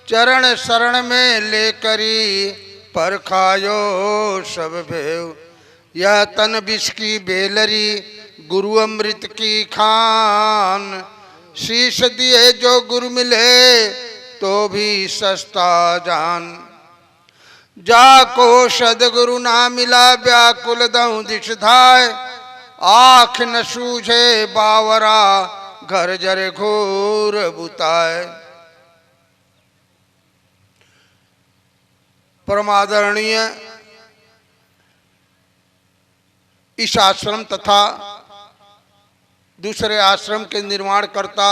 चरण शरण में लेकरी परखायो सब भेव। यह तन विष की बेलरी गुरु अमृत की खान। शीश दिए जो गुरु मिले तो भी सस्ता जान। जाको सदगुरु ना मिला व्याकुल दऊ दिश धाय। आँख न सूझे बावरा घर जरे घोर बुताए। परमादरणीय इस आश्रम तथा दूसरे आश्रम के निर्माण करता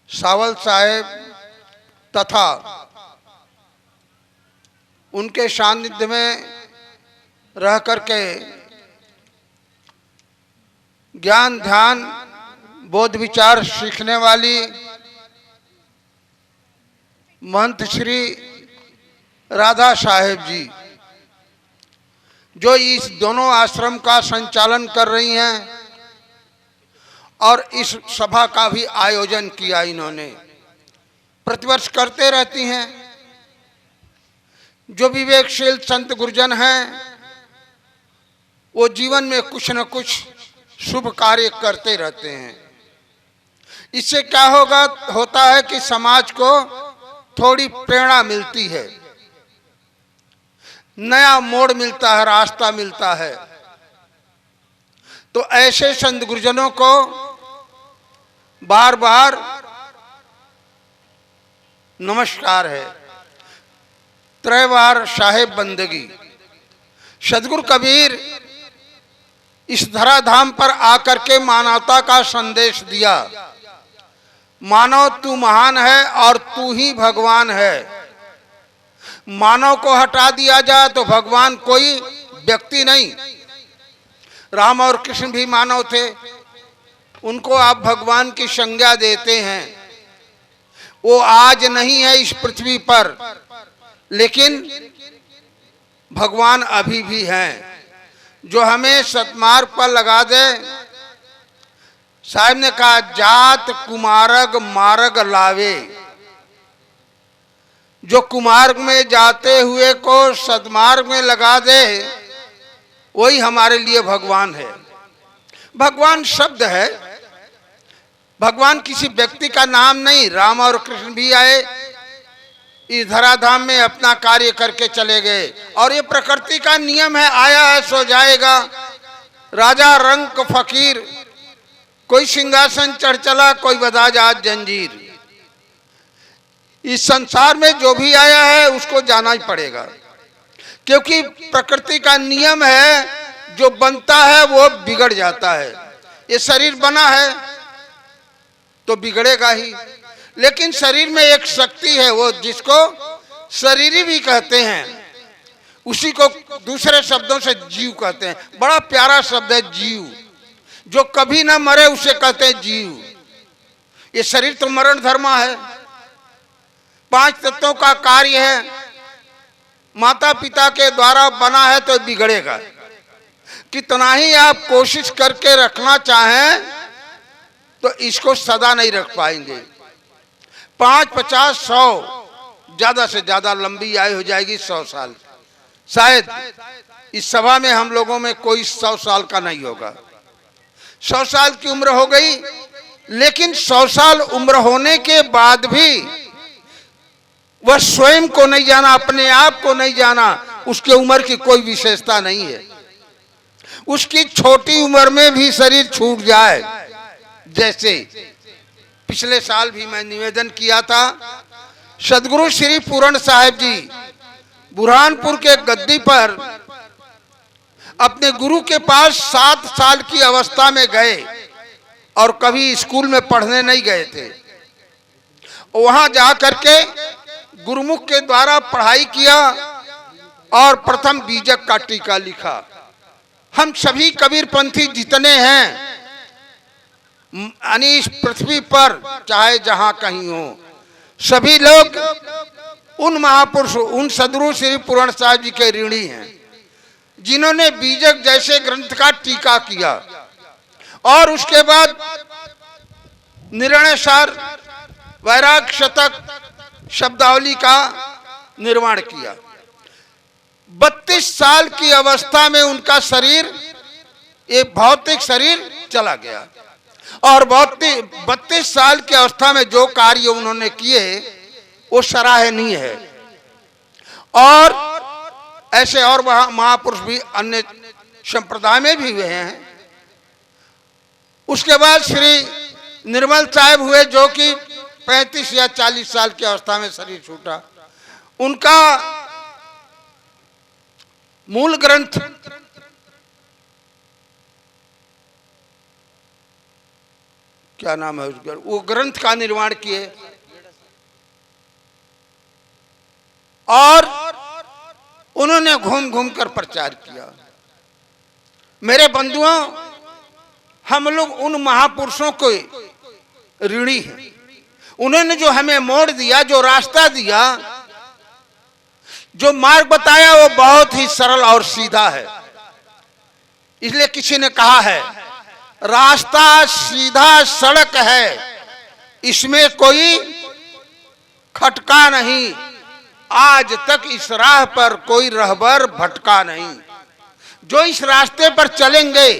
सावल साहेब तथा उनके सानिध्य में रह करके ज्ञान ध्यान बोध विचार सीखने वाली महंत श्री राधा साहेब जी, जो इस दोनों आश्रम का संचालन कर रही हैं और इस सभा का भी आयोजन किया इन्होंने, प्रतिवर्ष करते रहती हैं। जो विवेकशील संत गुरुजन हैं वो जीवन में कुछ न कुछ शुभ कार्य करते रहते हैं। इससे क्या होता है कि समाज को थोड़ी प्रेरणा मिलती है, नया मोड़ मिलता है, रास्ता मिलता है। तो ऐसे संत गुरुजनों को बार बार नमस्कार है। त्रैवार साहेब बंदगी। सदगुरु कबीर इस धराधाम पर आकर के मानवता का संदेश दिया। मानव तू महान है और तू ही भगवान है। मानव को हटा दिया जाए तो भगवान कोई व्यक्ति नहीं। राम और कृष्ण भी मानव थे, उनको आप भगवान की संज्ञा देते हैं। वो आज नहीं है इस पृथ्वी पर, लेकिन भगवान अभी भी हैं, जो हमें सतमार्ग पर लगा दे। साहब ने कहा जात कुमार्ग मार्ग लावे। जो कुमार्ग में जाते हुए को सदमार्ग में लगा दे वही हमारे लिए भगवान है। भगवान शब्द है, भगवान किसी व्यक्ति का नाम नहीं। राम और कृष्ण भी आए, इस धराधाम में अपना कार्य करके चले गए और ये प्रकृति का नियम है, आया है सो जाएगा। राजा रंक फकीर, कोई सिंहासन चढ़ चला, कोई बधा जात जंजीर। इस संसार में जो भी आया है उसको जाना ही पड़ेगा, क्योंकि प्रकृति का नियम है, जो बनता है वो बिगड़ जाता है। ये शरीर बना है तो बिगड़ेगा ही, लेकिन शरीर में एक शक्ति है, वो जिसको शरीरी भी कहते हैं, उसी को दूसरे शब्दों से जीव कहते हैं। बड़ा प्यारा शब्द है जीव, जो कभी ना मरे उसे कहते हैं जीव। ये शरीर तो मरण धर्मा है, 5 तत्वों का कार्य है, माता पिता के द्वारा बना है तो बिगड़ेगा। कितना ही आप कोशिश करके रखना चाहें तो इसको सदा नहीं रख पाएंगे। 5, 50, 100, ज्यादा से ज्यादा लंबी आयु हो जाएगी 100 साल। शायद इस सभा में हम लोगों में कोई 100 साल का नहीं होगा। 100 साल की उम्र हो गई, लेकिन 100 साल उम्र होने के बाद भी वह स्वयं को नहीं जाना, अपने आप को नहीं जाना। उसके उम्र की कोई विशेषता नहीं है। उसकी छोटी उम्र में भी शरीर छूट जाए, जैसे पिछले साल भी मैं निवेदन किया था, सदगुरु श्री पूरण साहेब जी बुरहानपुर के गद्दी पर अपने गुरु के पास 7 साल की अवस्था में गए और कभी स्कूल में पढ़ने नहीं गए थे। वहां जाकर के गुरुमुख के द्वारा पढ़ाई किया और प्रथम बीजक का टीका लिखा। हम सभी कबीरपंथी जितने हैं इस पृथ्वी पर, चाहे जहां कहीं हो, सभी लोग उन महापुरुष, उन सदगुरु श्री पूरण साहब जी के ऋणी हैं, जिन्होंने बीजक जैसे ग्रंथ का टीका किया और उसके बाद निर्णय सार वैराग शतक शब्दावली का निर्माण किया। 32 साल की अवस्था में उनका शरीर, ये भौतिक शरीर चला गया और 32 साल की अवस्था में जो कार्य उन्होंने किए वो सराहनीय है। और ऐसे और महापुरुष भी अन्य संप्रदाय में भी हुए हैं। उसके बाद श्री निर्मल साहब हुए जो कि 35 या 40 साल की अवस्था में शरीर छूटा। उनका मूल ग्रंथ क्या नाम है उसका, वो ग्रंथ का निर्माण किए और उन्होंने घूम घूम कर प्रचार किया। मेरे बंधुओं, हम लोग उन महापुरुषों को ऋणी हैं। उन्होंने जो हमें मोड़ दिया, जो रास्ता दिया, जो मार्ग बताया, वो बहुत ही सरल और सीधा है। इसलिए किसी ने कहा है, रास्ता सीधा सड़क है, इसमें कोई खटका नहीं, आज तक इस राह पर कोई रहबर भटका नहीं। जो इस रास्ते पर चलेंगे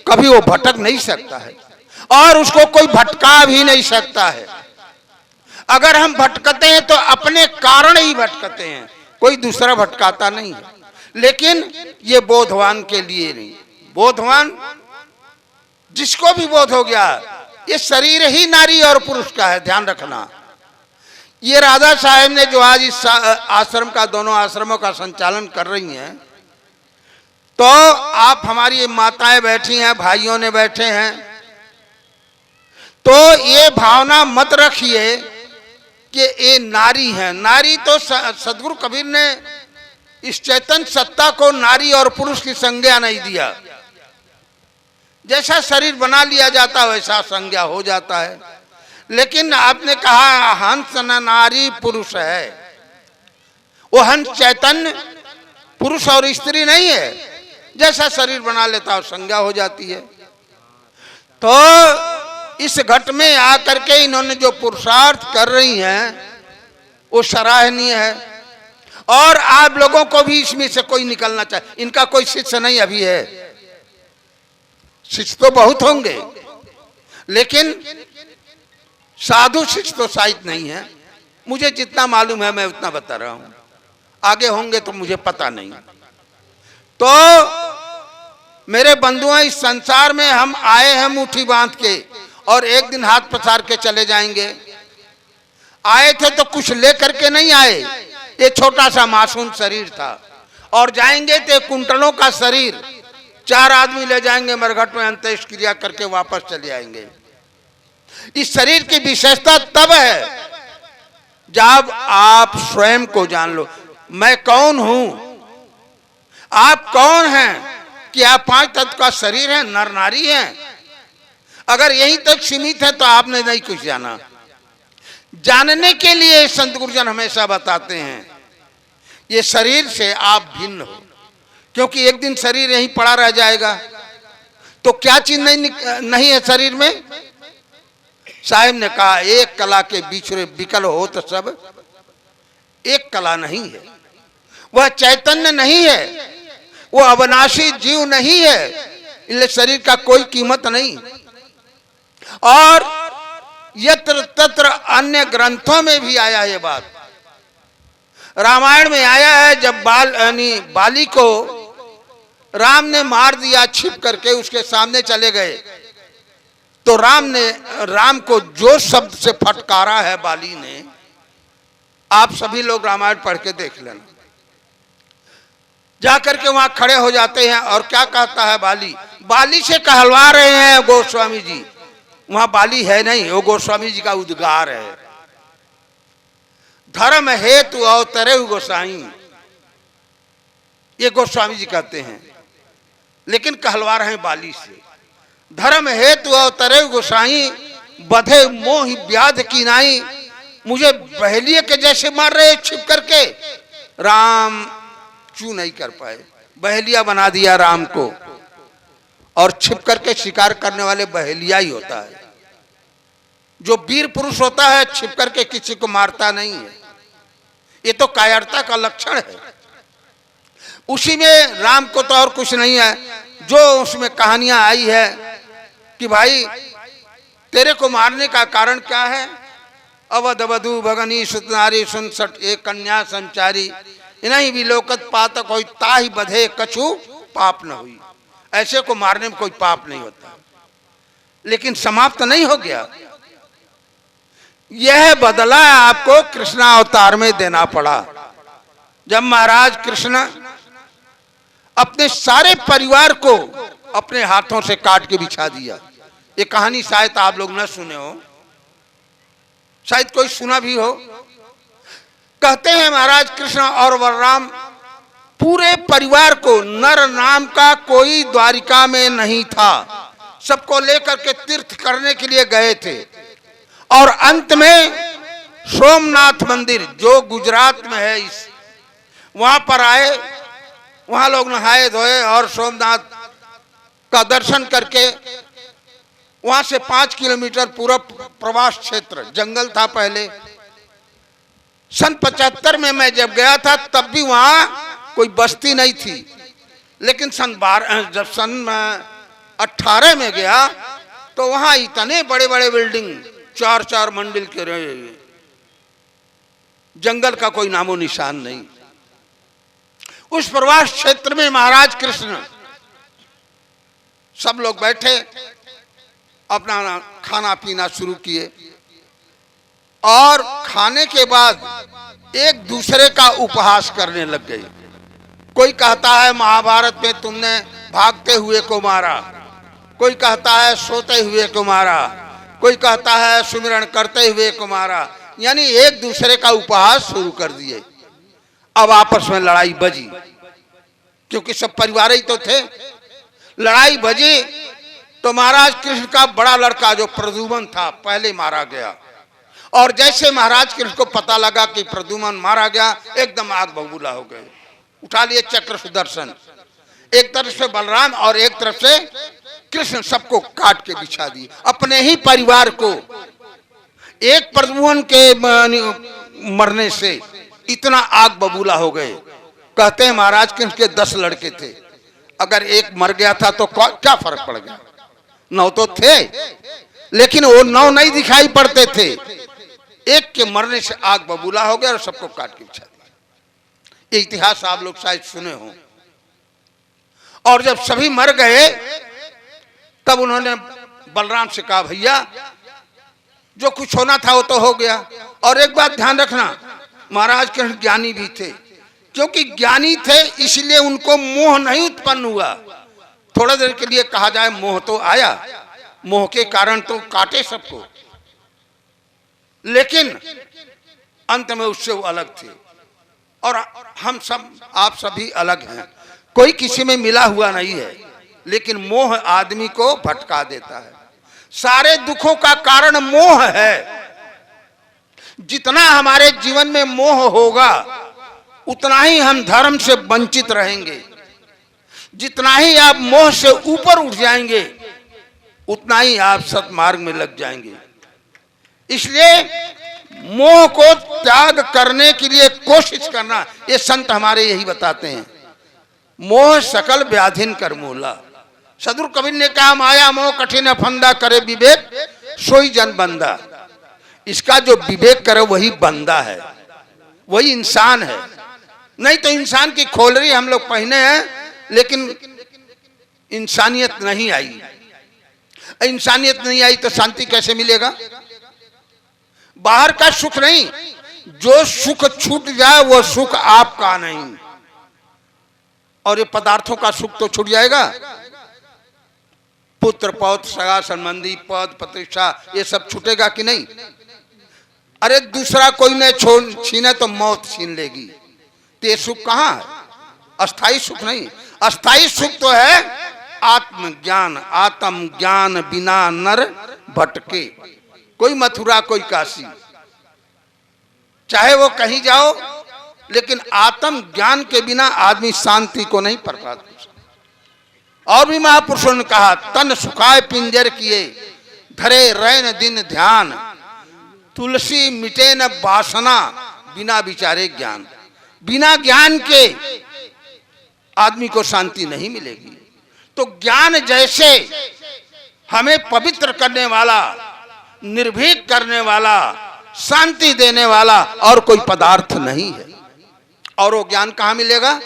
कभी वो भटक नहीं सकता है और उसको कोई भटका भी नहीं सकता है। अगर हम भटकते हैं तो अपने कारण ही भटकते हैं, कोई दूसरा भटकाता नहीं है। लेकिन ये बोधवान के लिए नहीं, बोधवान जिसको भी बोध हो गया, ये शरीर ही नारी और पुरुष का है, ध्यान रखना। ये राधा साहब ने जो आज इस आश्रम का, दोनों आश्रमों का संचालन कर रही हैं, तो आप हमारी माताएं बैठी हैं, भाइयों ने बैठे हैं, तो ये भावना मत रखिए कि ये नारी है। नारी तो सदगुरु कबीर ने इस चैतन्य सत्ता को नारी और पुरुष की संज्ञा नहीं दिया। जैसा शरीर बना लिया जाता वैसा संज्ञा हो जाता है। लेकिन आपने कहा हंस न नारी पुरुष है, वो हंस चैतन्य पुरुष और स्त्री नहीं है। जैसा शरीर बना लेता है संज्ञा हो जाती है। तो इस घट में आकर के इन्होंने जो पुरुषार्थ कर रही हैं वो सराहनीय है और आप लोगों को भी इसमें से कोई निकलना चाहिए। इनका कोई शिष्य नहीं अभी है, शिष्य तो बहुत होंगे लेकिन साधु शिष्य तो शायद नहीं है। मुझे जितना मालूम है मैं उतना बता रहा हूं, आगे होंगे तो मुझे पता नहीं। तो मेरे बंधुओं, इस संसार में हम आए हैं मुट्ठी बांध के और एक दिन हाथ पसार के चले जाएंगे। आए थे तो कुछ लेकर के नहीं आए, ये छोटा सा मासूम शरीर था, और जाएंगे तो कुंटलों का शरीर, 4 आदमी ले जाएंगे मरघट में, अंत्येष्टि क्रिया करके वापस चले आएंगे। इस शरीर की विशेषता तब है जब आप स्वयं को जान लो, मैं कौन हूं। आप कौन हैं कि आप 5 तत्व का शरीर है, नर नारी है। अगर यहीं तक सीमित है तो आपने नहीं कुछ जाना। जानने के लिए संत गुरुजन हमेशा बताते हैं ये शरीर से आप भिन्न हो, क्योंकि एक दिन शरीर यहीं पड़ा रह जाएगा। तो क्या चीज नहीं है शरीर में। साहिब ने कहा एक कला के बीच विकल हो तो सब, एक कला नहीं है, वह चैतन्य नहीं है, वो अविनाशी जीव नहीं है, इसलिए शरीर का कोई कीमत नहीं। और यत्र तत्र अन्य ग्रंथों में भी आया ये बात। रामायण में आया है जब बाली को राम ने मार दिया छिप करके, उसके सामने चले गए तो राम को जो शब्द से फटकारा है बाली ने, आप सभी लोग रामायण पढ़ के देख लेना। जाकर के वहां खड़े हो जाते हैं और क्या कहता है बाली से कहलवा रहे हैं गोस्वामी जी। वहां बाली है नहीं, वो गोस्वामी जी का उद्गार है। धर्म हेतु अवतरे गोसाई, ये गोस्वामी जी कहते हैं, लेकिन कहलवा रहे हैं बाली से। धर्म हेतु अवतरे गोसाई, बधे मोह व्याध की नाई। मुझे बहेलिए के जैसे मार रहे छिप करके, राम चू नहीं कर पाए, बहेलिया बना दिया राम को। और छिप करके शिकार करने वाले बहेलिया ही होता है। जो वीर पुरुष होता है छिप करके किसी को मारता नहीं है, ये तो कायरता का लक्षण है। उसी में राम को तो और कुछ नहीं है। जो उसमें कहानियां आई है कि भाई तेरे को मारने का कारण क्या है, अवध वधु भगनी सुतनारी सुन सट एक कन्या संचारी, इन्हीं विलोकत पातक होई ताही बधे कछु पाप न हुई। ऐसे को मारने में कोई पाप नहीं होता। लेकिन समाप्त नहीं हो गया, यह बदला आपको कृष्णा अवतार में देना पड़ा। जब महाराज कृष्ण अपने सारे परिवार को अपने हाथों से काट के बिछा दिया। ये कहानी शायद आप लोग न सुने हो, शायद कोई सुना भी हो। कहते हैं महाराज कृष्ण और बलराम पूरे परिवार को, नर नाम का कोई द्वारिका में नहीं था, सबको लेकर के तीर्थ करने के लिए गए थे। और अंत में सोमनाथ मंदिर जो गुजरात में है, इस वहां पर आए। वहां लोग नहाए धोए और सोमनाथ का दर्शन करके वहां से 5 किलोमीटर पूरा प्रवास क्षेत्र जंगल था पहले। सन 75 में मैं जब गया था तब भी वहां कोई बस्ती नहीं थी। लेकिन जब सन 18 में गया तो वहां इतने बड़े बड़े बिल्डिंग 4-4 मंजिल के रहे, जंगल का कोई नामो निशान नहीं। उस प्रवास क्षेत्र में महाराज कृष्ण सब लोग बैठे अपना खाना पीना शुरू किए और खाने के बाद एक दूसरे का उपहास करने लग गए। कोई कहता है महाभारत में तुमने भागते हुए को मारा, कोई कहता है सोते हुए को मारा, कोई कहता है सुमिरन करते हुए को मारा। यानी एक दूसरे का उपहास शुरू कर दिए। अब आपस में लड़ाई बजी, क्योंकि सब परिवार ही तो थे। लड़ाई बजी तो महाराज कृष्ण का बड़ा लड़का जो प्रद्युम्न था पहले मारा गया। और जैसे महाराज कृष्ण को पता लगा कि प्रद्युम्न मारा गया, एकदम आग बबूला हो गए। उठा लिए चक्र सुदर्शन, एक तरफ से बलराम और एक तरफ से कृष्ण, सबको काट के बिछा दिए। अपने ही परिवार को एक प्रद्युम्न के मरने से इतना आग बबूला हो गए। कहते हैं महाराज कृष्ण के 10 लड़के थे, अगर एक मर गया था तो क्या फर्क पड़ गया, 9 तो थे, लेकिन वो 9 नहीं दिखाई पड़ते थे। एक के मरने से आग बबूला हो गया और सबको काट के बिछा दिया। ये इतिहास आप लोग शायद सुने हो। और जब सभी मर गए तब उन्होंने बलराम से कहा, भैया जो कुछ होना था वो तो हो गया। और एक बात ध्यान रखना, महाराज कृष्ण ज्ञानी भी थे। क्योंकि ज्ञानी थे इसलिए उनको मोह नहीं उत्पन्न हुआ। थोड़ा देर के लिए कहा जाए मोह तो आया, मोह के कारण तो काटे सबको, लेकिन अंत में उससे वो अलग थे। और हम सब, आप सभी अलग हैं, कोई किसी में मिला हुआ नहीं है। लेकिन मोह आदमी को भटका देता है। सारे दुखों का कारण मोह है। जितना हमारे जीवन में मोह होगा उतना ही हम धर्म से वंचित रहेंगे। जितना ही आप मोह से ऊपर उठ जाएंगे उतना ही आप सत्मार्ग में लग जाएंगे। इसलिए मोह को त्याग करने के लिए कोशिश करना, ये संत हमारे यही बताते हैं। मोह सकल व्याधिन कर मूला। सदगुरु कबीर ने कहा, माया मोह कठिन फंदा, करे विवेक सोई जन बंदा। इसका जो विवेक करे वही बंदा है, वही इंसान है। नहीं तो इंसान की खोलरी हम लोग पहने हैं, लेकिन इंसानियत नहीं आई। इंसानियत नहीं आई तो शांति कैसे मिलेगा? बाहर का सुख नहीं, जो सुख छूट जाए वो सुख आपका नहीं। और ये पदार्थों का सुख तो छूट जाएगा। पुत्र पौत्र सगा संबंधी पद प्रतिष्ठा ये सब छूटेगा कि नहीं? अरे दूसरा कोई ने छीने तो मौत छीन लेगी। तो ये सुख कहाँ है? अस्थाई सुख नहीं। अस्थाई सुख तो है आत्मज्ञान। आत्म ज्ञान बिना नर भटके। कोई मथुरा कोई काशी, चाहे वो कहीं जाओ, लेकिन आत्म ज्ञान के बिना आदमी शांति को नहीं पा पाता। और भी महापुरुषों ने कहा, तन सुखाए पिंजर किए धरे रैन दिन ध्यान, तुलसी मिटे न वासना, बिना विचारे ज्ञान। बिना ज्ञान के आदमी को शांति नहीं मिलेगी। तो ज्ञान जैसे हमें पवित्र करने वाला, निर्भीक करने वाला, शांति देने वाला और कोई पदार्थ नहीं है। और वो ज्ञान कहाँ मिलेगा?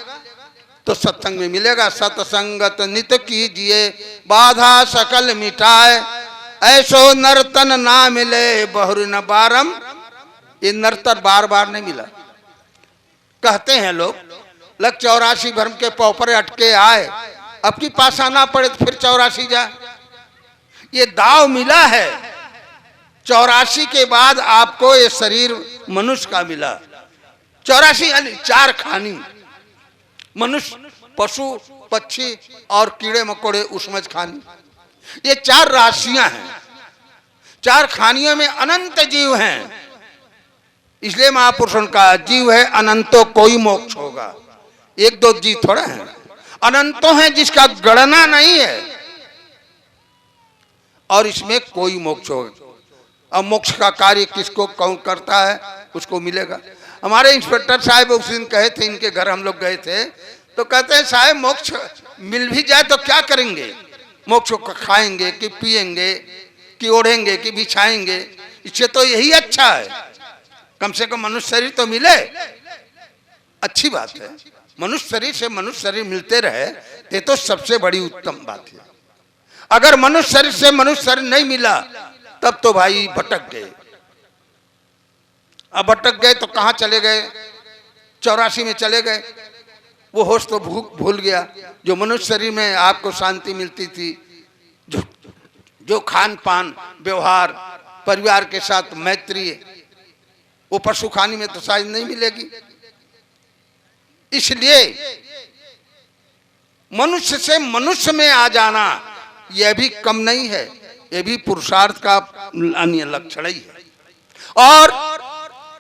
तो सत्संग में मिलेगा। सत्संगत नित कीजिए, बाधा सकल मिटाए, ऐसो नर्तन ना मिले बहुर न बारम। ये नर्तन बार बार नहीं मिला। कहते हैं लोग, लग 84 भरम के पौपरे अटके आए, अब की पास आना पड़े तो फिर 84 जाए। ये दाव मिला है। 84 के बाद आपको ये शरीर मनुष्य का मिला। 84 यानी 4 खानी, मनुष्य, पशु, पक्षी और कीड़े मकोड़े उसमें खानी। ये 4 राशियां हैं। 4 खानियों में अनंत जीव हैं। इसलिए महापुरुषों का जीव है अनंतो कोई मोक्ष होगा। 1-2 जीव थोड़ा है, अनंतों हैं जिसका गणना नहीं है, और इसमें कोई मोक्ष होगा। अब मोक्ष का कार्य किसको कौन करता है उसको मिलेगा। हमारे इंस्पेक्टर साहब उस दिन कहे थे, इनके घर हम लोग गए थे, तो कहते हैं साहब मोक्ष मिल भी जाए तो क्या करेंगे? मोक्ष को खाएंगे कि पिएंगे कि ओढ़ेंगे कि बिछाएंगे? इससे तो यही अच्छा है, कम से कम मनुष्य शरीर तो मिले। अच्छी बात है, मनुष्य शरीर से मनुष्य शरीर मिलते रहे, ये तो सबसे बड़ी उत्तम बात है। अगर मनुष्य शरीर से मनुष्य शरीर नहीं मिला तब तो भाई भटक गए। अब भटक गए तो कहाँ चले गए? 84 में चले गए। वो होश तो भूल गया। जो मनुष्य शरीर में आपको शांति मिलती थी, जो खान पान, व्यवहार, परिवार के साथ मैत्री, वो पशु खानी में तो शायद नहीं मिलेगी। इसलिए मनुष्य से मनुष्य में आ जाना यह भी कम नहीं है, यह भी पुरुषार्थ का अन्य लक्षण ही है। और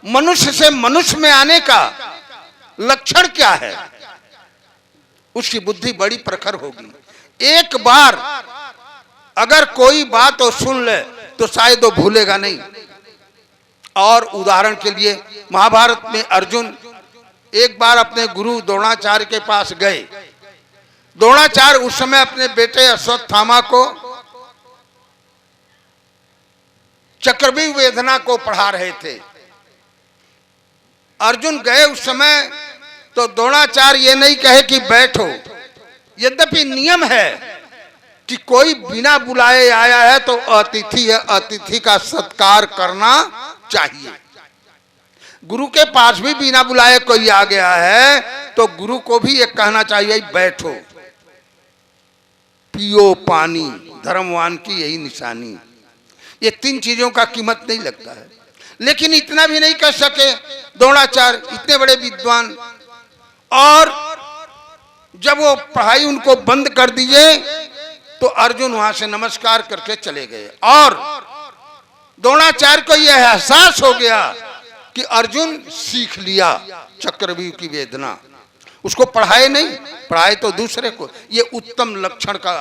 मनुष्य से मनुष्य में आने का लक्षण क्या है? उसकी बुद्धि बड़ी प्रखर होगी। एक बार अगर कोई बात वो सुन ले तो शायद वो भूलेगा नहीं। और उदाहरण के लिए महाभारत में अर्जुन एक बार अपने गुरु द्रोणाचार्य के पास गए। द्रोणाचार्य उस समय अपने बेटे अश्वत्थामा को चक्रव्यूह वेदना को पढ़ा रहे थे। अर्जुन गए उस समय तो द्रोणाचार्य ये नहीं कहे कि बैठो। यद्यपि नियम है कि कोई बिना बुलाए आया है तो अतिथि है, अतिथि का सत्कार करना चाहिए। गुरु के पास भी बिना बुलाए कोई आ गया है तो गुरु को भी ये कहना चाहिए बैठो, पियो पानी, धर्मवान की यही निशानी। ये 3 चीजों का कीमत नहीं लगता है। लेकिन इतना भी नहीं कर सके द्रोणाचार्य, इतने बड़े विद्वान। और जब वो पढ़ाई उनको बंद कर दिए तो अर्जुन वहां से नमस्कार करके चले गए। और द्रोणाचार्य को यह एहसास हो गया कि अर्जुन सीख लिया चक्रव्यूह की वेदना। उसको पढ़ाए नहीं, पढ़ाए तो दूसरे को। ये उत्तम लक्षण का,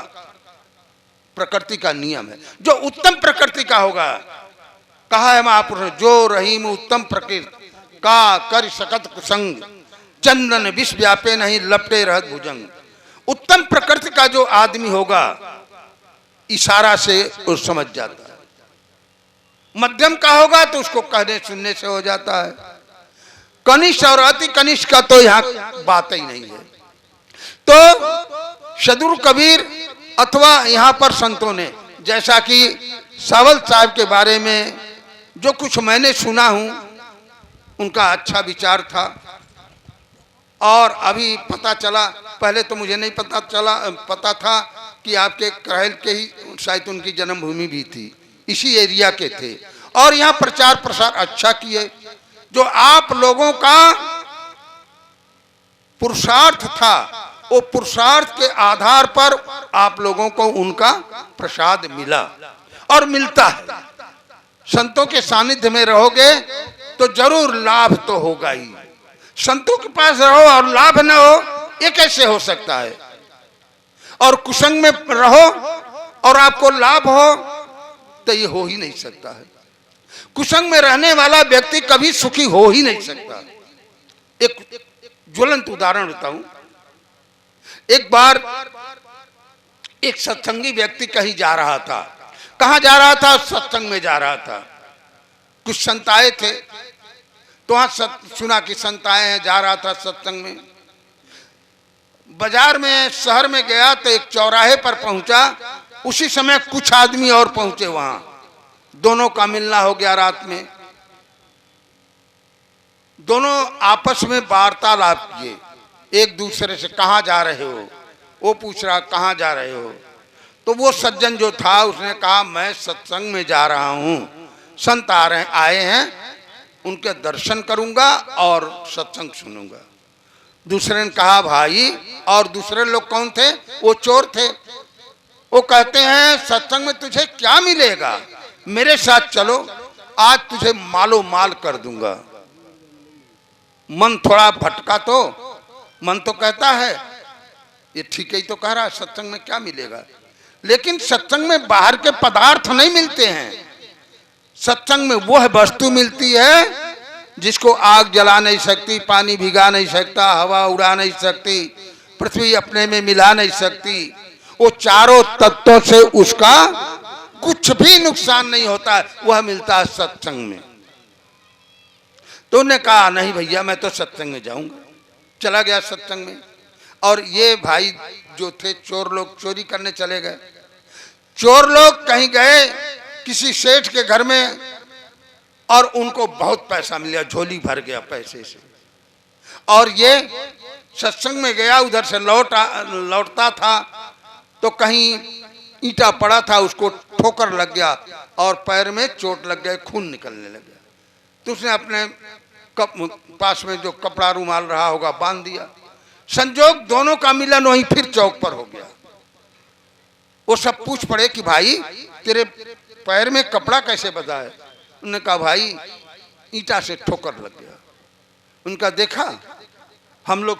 प्रकृति का नियम है। जो उत्तम प्रकृति का होगा, कहा है महापुरुष, जो रहीम उत्तम प्रकृति का कर सकत कुसंग, चंदन विष व्यापे नहीं लपटे रहत भुजंग। उत्तम प्रकृति का जो आदमी होगा इशारा से वो समझ जाता है। मध्यम का होगा तो उसको कहने सुनने से हो जाता है। कनिष्ठ और अति कनिष्ठ का तो यहाँ बात ही नहीं है। तो सदगुरु कबीर अथवा यहाँ पर संतों ने, जैसा कि सावल साहब के बारे में जो कुछ मैंने सुना हूँ, उनका अच्छा विचार था। और अभी पता चला, पहले तो मुझे नहीं पता था कि आपके करहल के ही शायद उनकी जन्मभूमि भी थी, इसी एरिया के थे। और यहाँ प्रचार प्रसार अच्छा किए। जो आप लोगों का पुरुषार्थ था, वो पुरुषार्थ के आधार पर आप लोगों को उनका प्रसाद मिला और मिलता है। संतों के सानिध्य में रहोगे तो जरूर लाभ तो होगा ही। संतों के पास रहो और लाभ न हो, ये कैसे हो सकता है? और कुसंग में रहो और आपको लाभ हो, तो ये हो ही नहीं सकता है। कुसंग में रहने वाला व्यक्ति कभी सुखी हो ही नहीं सकता। एक ज्वलंत उदाहरण बताऊं। एक बार एक सत्संगी व्यक्ति कहीं जा रहा था। कहां जा रहा था? सत्संग में जा रहा था। कुछ संत आए थे तो वहां सुना कि संत आए हैं, जा रहा था सत्संग में। बाजार में, शहर में गया तो एक चौराहे पर पहुंचा। उसी समय कुछ आदमी और पहुंचे वहां। दोनों का मिलना हो गया रात में। दोनों आपस में वार्तालाप किए एक दूसरे से। कहां जा रहे हो? वो पूछ रहा कहां जा रहे हो? तो वो सज्जन जो था उसने कहा मैं सत्संग में जा रहा हूं, संत आए हैं, उनके दर्शन करूंगा और सत्संग सुनूंगा। दूसरे ने कहा भाई, और दूसरे लोग कौन थे? वो चोर थे। वो कहते हैं सत्संग में तुझे क्या मिलेगा, मेरे साथ चलो, आज तुझे मालो माल कर दूंगा। मन थोड़ा भटका तो मन तो कहता है ये ठीक ही तो कह रहा है, सत्संग में क्या मिलेगा। लेकिन सत्संग में बाहर के पदार्थ नहीं मिलते हैं। सत्संग में वह वस्तु मिलती है जिसको आग जला नहीं सकती, पानी भिगा नहीं सकता, हवा उड़ा नहीं सकती, पृथ्वी अपने में मिला नहीं सकती। वो चारों तत्वों से उसका कुछ भी नुकसान नहीं होता है, वह मिलता है सत्संग में। तो उन्होंने कहा नहीं भैया मैं तो सत्संग में जाऊंगा। चला गया सत्संग में। और ये भाई जो थे चोर लोग चोरी करने चले गए। चोर लोग कहीं गए किसी सेठ के घर में और उनको बहुत पैसा मिल गया, झोली भर गया पैसे से। और ये सत्संग में गया, उधर से लौटता था तो कहीं ईंटा पड़ा था, उसको ठोकर लग गया और पैर में चोट लग गया, खून निकलने लग गया। तो उसने अपने पास में जो कपड़ा रुमाल रहा होगा बांध दिया। संजोग दोनों का मिलन वहीं फिर चौक पर हो गया। वो सब पूछ पड़े कि भाई तेरे पैर में कपड़ा कैसे बंधा है? उन्होंने कहा भाई ईंटा से ठोकर लग गया। उनका देखा हम लोग